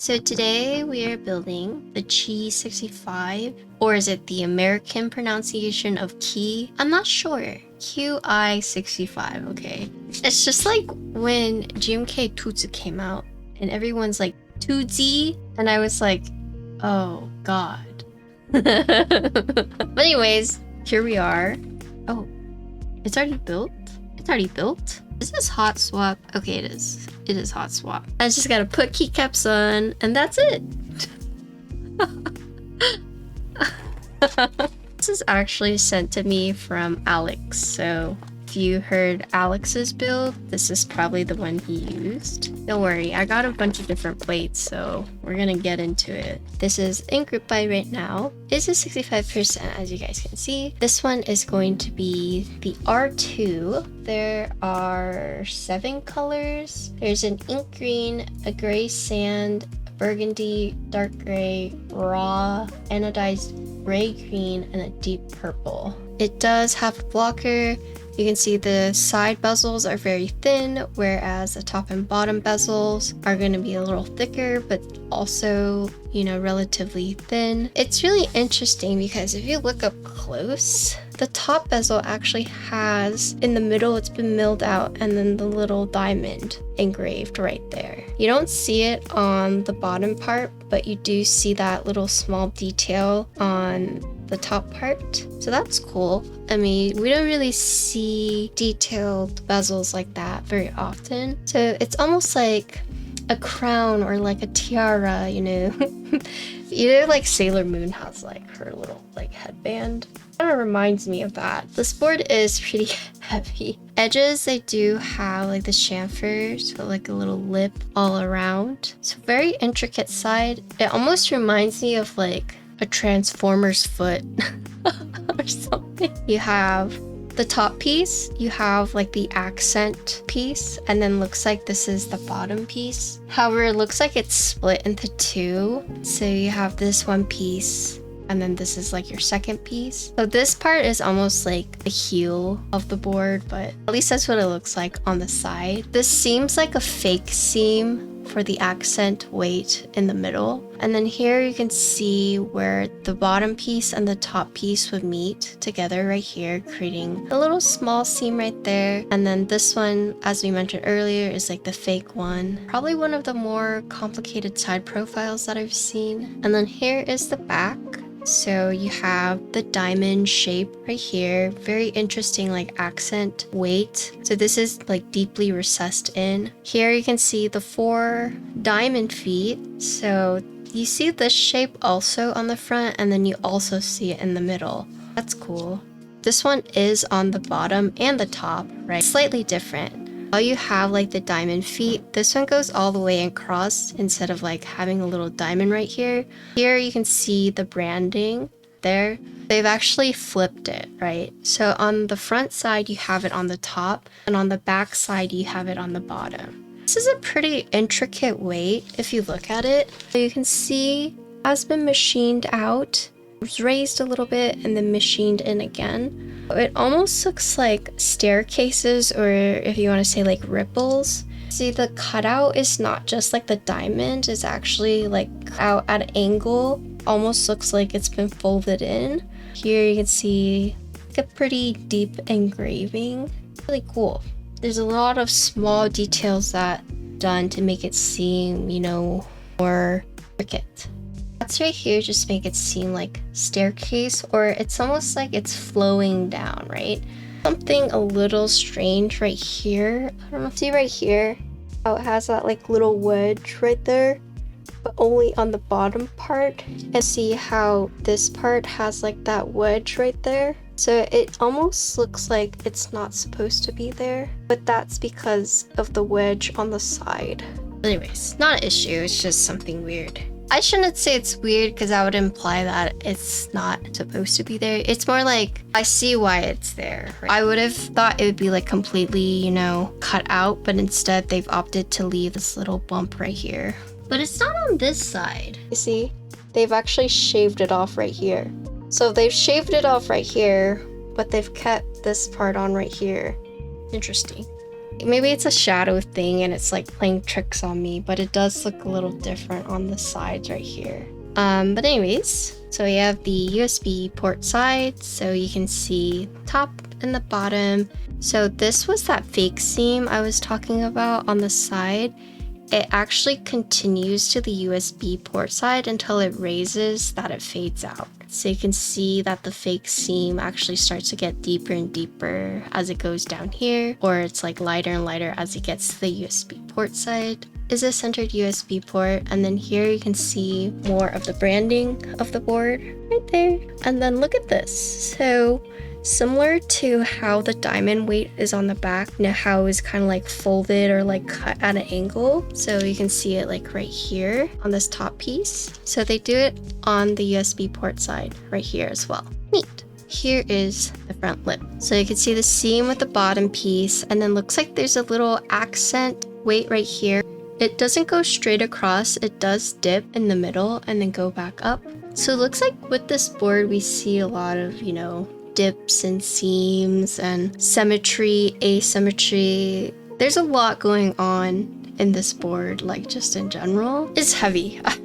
So today we are building the Qi 65, or is it the American pronunciation of Qi? I'm not sure. QI 65, okay. It's just like when GMK Tutsu came out and everyone's like Tutsi, and I was like, oh god. But anyways, here we are. Oh, it's already built? It's already built? Is this hot swap? Okay, it is. It is hot swap. I just gotta put keycaps on, and that's it. This is actually sent to me from Alex, so if you heard Alex's build, this is probably the one he used. Don't worry, I got a bunch of different plates, so we're gonna get into it. This is in group buy right now. It's a 65%, as you guys can see. This one is going to be the R2. There are 7 colors. There's an ink green, a gray sand, a burgundy, dark gray, raw, anodized gray green, and a deep purple. It does have a blocker. You can see the side bezels are very thin, whereas the top and bottom bezels are going to be a little thicker, but also, you know, relatively thin. It's really interesting because if you look up close, the top bezel actually has, in the middle, it's been milled out, and then the little diamond engraved right there. You don't see it on the bottom part, but you do see that little small detail on the top part, so that's cool. I mean, we don't really see detailed bezels like that very often, so it's almost like a crown or like a tiara, you know. You know, like Sailor Moon has like her little like headband. Kind of reminds me of that. This board is pretty heavy. Edges, they do have like the chamfer, so like a little lip all around. So very intricate side. It almost reminds me of like a Transformer's foot or something. You have the top piece, you have like the accent piece, and then looks like this is the bottom piece. However, it looks like it's split into 2. So you have this one piece, and then this is like your second piece. So this part is almost like the heel of the board, but at least that's what it looks like on the side. This seems like a fake seam for the accent weight in the middle. And then here you can see where the bottom piece and the top piece would meet together right here, creating a little small seam right there. And then this one, as we mentioned earlier, is like the fake one. Probably one of the more complicated side profiles that I've seen. And then here is the back. So you have the diamond shape right here, very interesting like accent weight. So this is like deeply recessed in. Here you can see the 4 diamond feet. So you see this shape also on the front, and then you also see it in the middle. That's cool. This one is on the bottom and the top, right? Slightly different. While you have like the diamond feet, this one goes all the way across instead of like having a little diamond right here. Here you can see the branding there. They've actually flipped it, right? So on the front side, you have it on the top, and on the back side, you have it on the bottom. This is a pretty intricate weight if you look at it. So you can see it has been machined out. It was raised a little bit and then machined in again. It almost looks like staircases, or if you want to say like ripples. See, the cutout is not just like the diamond, it's actually like out at an angle. Almost looks like it's been folded in. Here you can see like a pretty deep engraving. Really cool. There's a lot of small details that done to make it seem, you know, more intricate. That's right here just make it seem like staircase, or it's almost like it's flowing down, right? Something a little strange right here. I don't know. See right here how it has that like little wedge right there, but only on the bottom part. And see how this part has like that wedge right there. So it almost looks like it's not supposed to be there, but that's because of the wedge on the side. Anyways, not an issue, it's just something weird. I shouldn't say it's weird because that would imply that it's not supposed to be there. It's more like I see why it's there. Right? I would have thought it would be like completely, you know, cut out, but instead they've opted to leave this little bump right here. But it's not on this side. You see, they've actually shaved it off right here. So they've shaved it off right here, but they've kept this part on right here. Interesting. Maybe it's a shadow thing and it's like playing tricks on me, but it does look a little different on the sides right here. But anyways, so we have the USB port side, so you can see top and the bottom. So this was that fake seam I was talking about on the side. It actually continues to the USB port side until it raises that it fades out. So you can see that the fake seam actually starts to get deeper and deeper as it goes down here, or it's like lighter and lighter as it gets to the USB port side. Is a centered USB port, and then here you can see more of the branding of the board right there. And then look at this. So similar to how the diamond weight is on the back, you know how it's kind of like folded or like cut at an angle. So you can see it like right here on this top piece. So they do it on the USB port side right here as well. Neat. Here is the front lip. So you can see the seam with the bottom piece, and then looks like there's a little accent weight right here. It doesn't go straight across, it does dip in the middle and then go back up. So it looks like with this board we see a lot of, you know, dips and seams and symmetry, asymmetry. There's a lot going on in this board, like just in general. It's heavy. I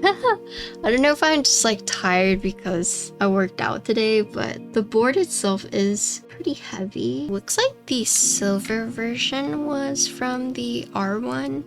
don't know if I'm just like tired because I worked out today, but the board itself is pretty heavy. Looks like the silver version was from the R1.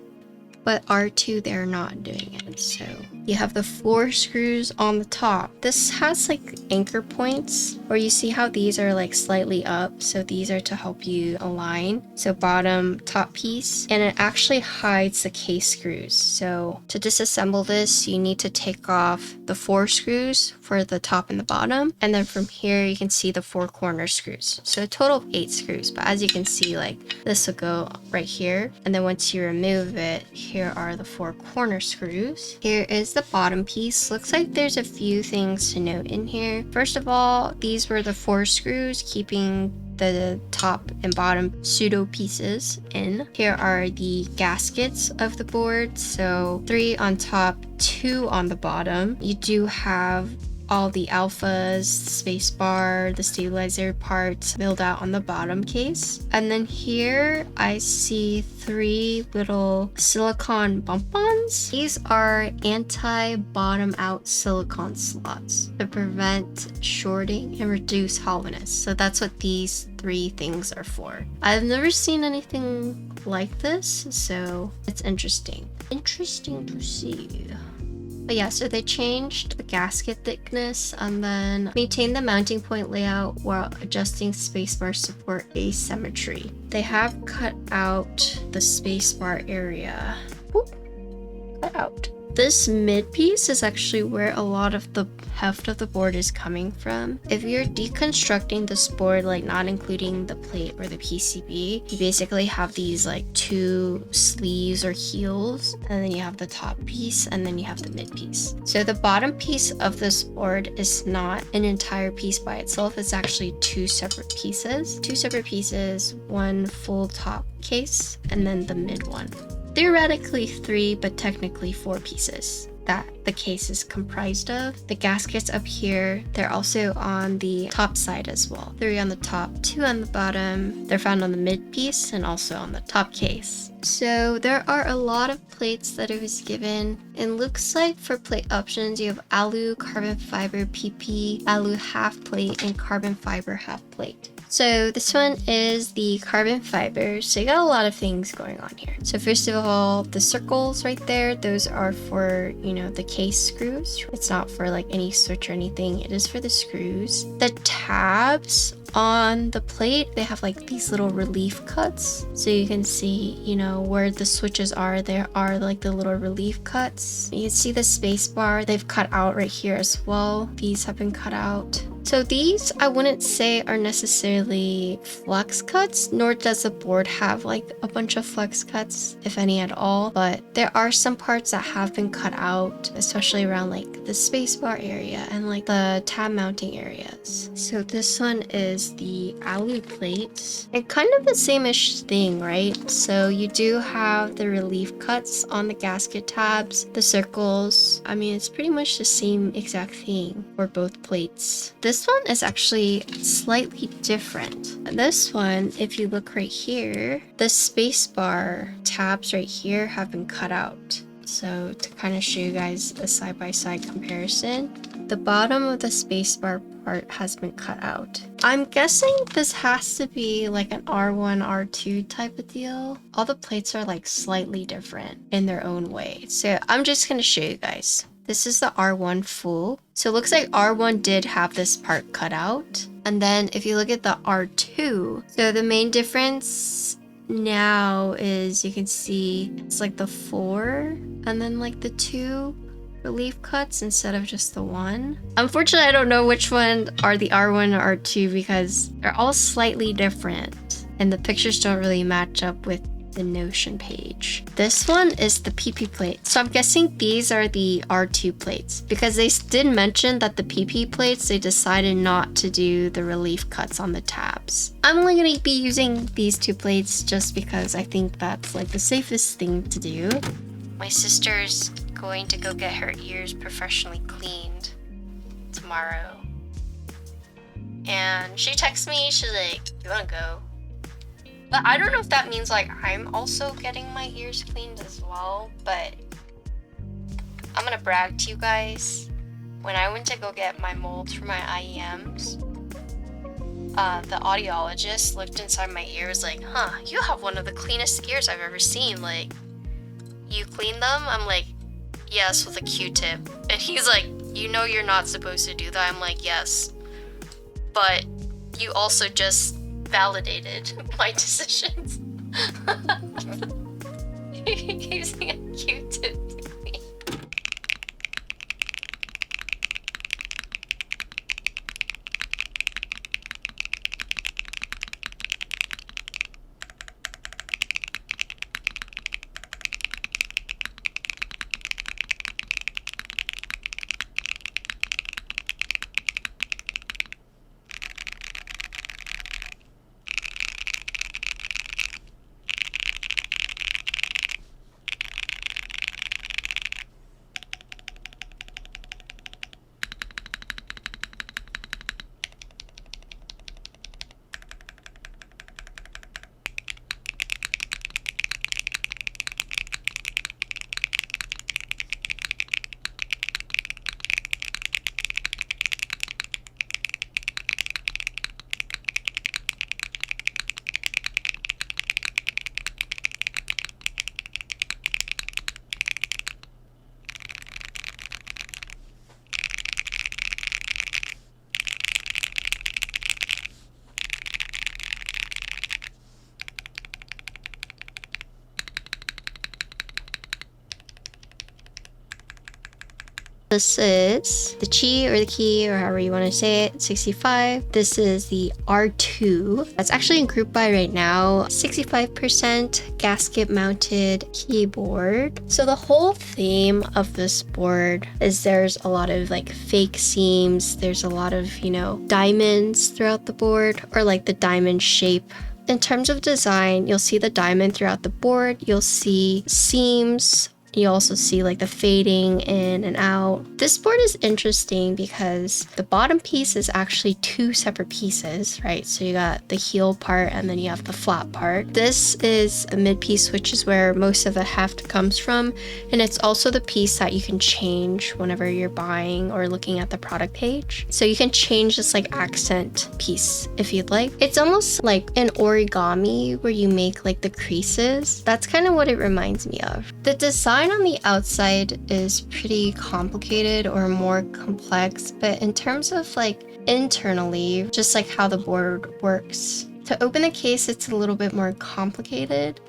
But R2, they're not doing it. So you have the 4 screws on the top. This has like anchor points, or you see how these are like slightly up. So these are to help you align. So bottom, top piece, and it actually hides the case screws. So to disassemble this, you need to take off the 4 screws for the top and the bottom. And then from here, you can see the 4 corner screws. So a total of 8 screws. But as you can see, like this will go right here. And then once you remove it, here are the 4 corner screws. Here is the bottom piece. Looks like there's a few things to note in here. First of all, these were the 4 screws keeping the top and bottom pseudo pieces in. Here are the gaskets of the board. So 3 on top, 2 on the bottom. You do have all the alphas, space bar, the stabilizer parts milled out on the bottom case. And then here I see 3 little silicone bump-ons. These are anti-bottom out silicone slots to prevent shorting and reduce hollowness. So that's what these 3 things are for. I've never seen anything like this, so it's interesting. Interesting to see. But yeah, so they changed the gasket thickness and then maintained the mounting point layout while adjusting spacebar support asymmetry. They have cut out the spacebar area. Whoop. Cut out. This mid piece is actually where a lot of the heft of the board is coming from. If you're deconstructing this board, like not including the plate or the PCB, you basically have these like 2 sleeves or heels, and then you have the top piece, and then you have the mid piece. So the bottom piece of this board is not an entire piece by itself. It's actually 2 separate pieces. 2 separate pieces, 1 full top case, and then the mid one. Theoretically 3, but technically 4 pieces that the case is comprised of. The gaskets up here, they're also on the top side as well. 3 on the top, 2 on the bottom. They're found on the mid piece and also on the top case. So there are a lot of plates that it was given. It looks like for plate options, you have alu, carbon fiber, PP, alu half plate, and carbon fiber half plate. So this one is the carbon fiber. So you got a lot of things going on here. So first of all, the circles right there, those are for, you know, the case screws. It's not for like any switch or anything. It is for the screws. The tabs on the plate, they have like these little relief cuts. So you can see, you know, where the switches are, there are like the little relief cuts. You can see the space bar, they've cut out right here as well. These have been cut out. So these, I wouldn't say are necessarily flex cuts, nor does the board have like a bunch of flex cuts, if any at all. But there are some parts that have been cut out, especially around like the spacebar area and like the tab mounting areas. So this one is the alu plate. And kind of the same-ish thing, right? So you do have the relief cuts on the gasket tabs, the circles. I mean, it's pretty much the same exact thing for both plates. This This one is actually slightly different. This one, if you look right here, the spacebar tabs right here have been cut out. So to kind of show you guys a side-by-side comparison, the bottom of the spacebar part has been cut out. I'm guessing this has to be like an R1, R2 type of deal. All the plates are like slightly different in their own way. So I'm just gonna show you guys. This is the R1 full. So it looks like R1 did have this part cut out. And then if you look at the R2, so the main difference now is you can see it's like the 4 and then like the 2 relief cuts instead of just the 1. Unfortunately, I don't know which one are the R1 or R2 because they're all slightly different and the pictures don't really match up with the Notion page. This one is the PP plate. So I'm guessing these are the R2 plates because they did mention that the PP plates, they decided not to do the relief cuts on the tabs. I'm only going to be using these 2 plates just because I think that's like the safest thing to do. My sister's going to go get her ears professionally cleaned tomorrow. And she texts me, she's like, "You wanna go?" But I don't know if that means like I'm also getting my ears cleaned as well, but I'm gonna brag to you guys. When I went to go get my molds for my IEMs, the audiologist looked inside my ear, was like, "Huh, you have one of the cleanest ears I've ever seen. Like, you clean them?" I'm like, "Yes, with a Q-tip." And he's like, "You know you're not supposed to do that." I'm like, "Yes, but you also just validated my decisions." Using a Q-tip. This is the Chi or the key or however you want to say it, 65. This is the R2. That's actually in group buy right now. 65% gasket mounted keyboard. So the whole theme of this board is there's a lot of like fake seams. There's a lot of, you know, diamonds throughout the board or like the diamond shape. In terms of design, you'll see the diamond throughout the board. You'll see seams. You also see like the fading in and out. This board is interesting because the bottom piece is actually 2 separate pieces, right? So you got the heel part and then you have the flat part. This is a mid piece, which is where most of the heft comes from. And it's also the piece that you can change whenever you're buying or looking at the product page. So you can change this like accent piece if you'd like. It's almost like an origami where you make like the creases. That's kind of what it reminds me of. The design on the outside is pretty complicated or more complex, but in terms of like internally, just like how the board works, to open the case, it's a little bit more complicated,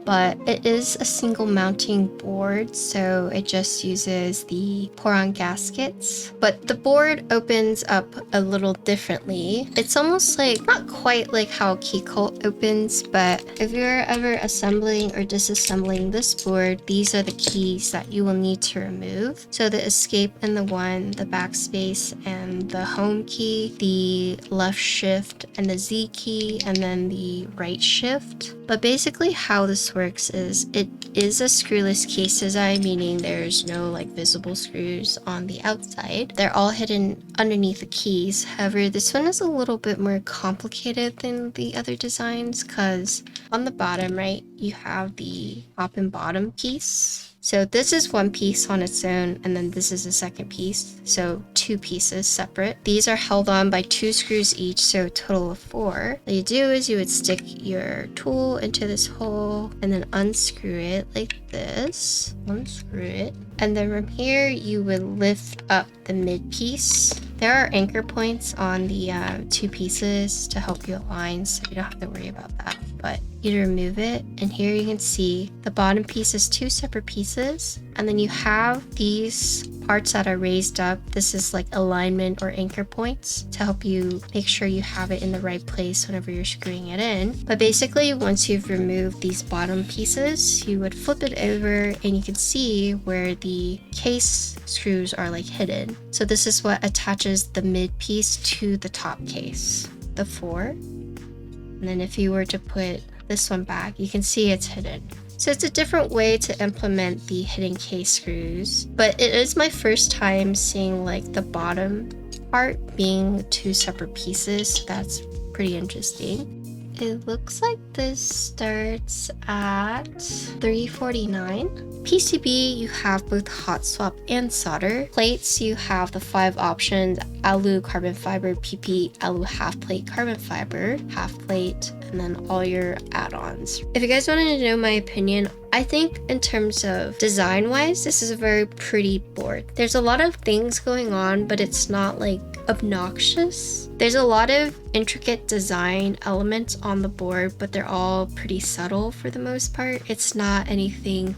but it is a single mounting board, so it just uses the pour-on gaskets. But the board opens up a little differently. It's almost like, not quite like how Keycult opens, but if you're ever assembling or disassembling this board, these are the keys that you will need to remove. So the escape and the 1, the backspace and the home key, the left shift and the Z key, and then the right shift. But basically how this this works is it is a screwless case design, meaning there's no like visible screws on the outside. They're all hidden underneath the keys. However, this one is a little bit more complicated than the other designs because on the bottom, right, you have the top and bottom piece. So this is one piece on its own, and then this is a second piece. So 2 pieces separate. These are held on by 2 screws each, so a total of 4. What you do is you would stick your tool into this hole and then unscrew it like this. Unscrew it. And then from here, you would lift up the mid piece. There are anchor points on the 2 pieces to help you align, so you don't have to worry about that. But you remove it, and here you can see the bottom piece is 2 separate pieces, and then you have these parts that are raised up. This is like alignment or anchor points to help you make sure you have it in the right place whenever you're screwing it in. But basically, once you've removed these bottom pieces, you would flip it over and you can see where the case screws are like hidden. So this is what attaches the mid piece to the top case, the 4. And then if you were to put this one back, you can see it's hidden. So it's a different way to implement the hidden case screws, but it is my first time seeing like the bottom part being 2 separate pieces. So that's pretty interesting. It looks like this starts at $349. PCB, you have both hot swap and solder. Plates, you have the 5 options: alu, carbon fiber, PP, alu half plate, carbon fiber, half plate, and then all your add-ons. If you guys wanted to know my opinion, I think in terms of design-wise, this is a very pretty board. There's a lot of things going on, but it's not like obnoxious. There's a lot of intricate design elements on the board, but they're all pretty subtle for the most part. It's not anything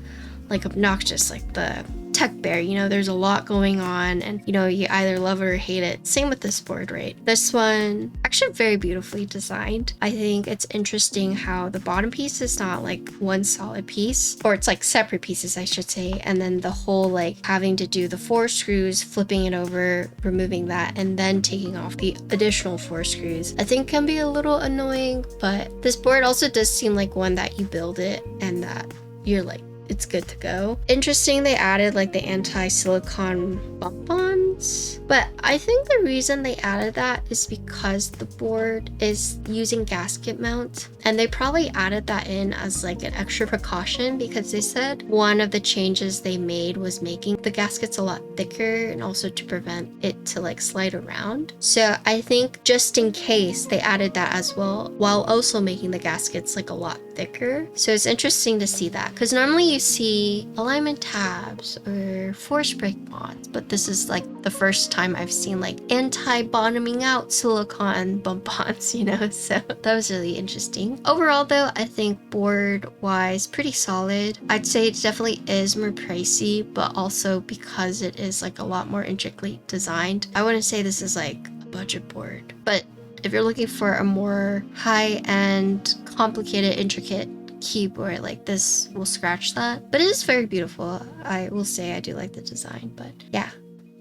like obnoxious like the Tech Bear, you know, there's a lot going on and, you know, you either love it or hate it. Same with this board, right? This one, actually very beautifully designed. I think it's interesting how the bottom piece is not like one solid piece, or it's like separate pieces, I should say. And then the whole like having to do the 4 screws, flipping it over, removing that, and then taking off the additional 4 screws, I think can be a little annoying, but this board also does seem like one that you build it and that you're like, it's good to go. Interesting, they added like the anti-silicone bump-ons, but I think the reason they added that is because the board is using gasket mount, and they probably added that in as like an extra precaution because they said one of the changes they made was making the gaskets a lot thicker and also to prevent it to like slide around. So I think just in case they added that as well, while also making the gaskets like a lot thicker. So it's interesting to see that because normally you see alignment tabs or force break mods, but this is like the first time I've seen like anti-bottoming out silicone bump-ons, you know, so that was really interesting. Overall though, I think board wise pretty solid. I'd say it definitely is more pricey, but also because it is like a lot more intricately designed, I wouldn't say this is like a budget board. But if you're looking for a more high-end, complicated, intricate keyboard, like this will scratch that. But it is very beautiful. I will say I do like the design, but yeah,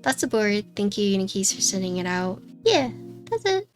that's the board. Thank you, Unikeyz, for sending it out. Yeah, that's it.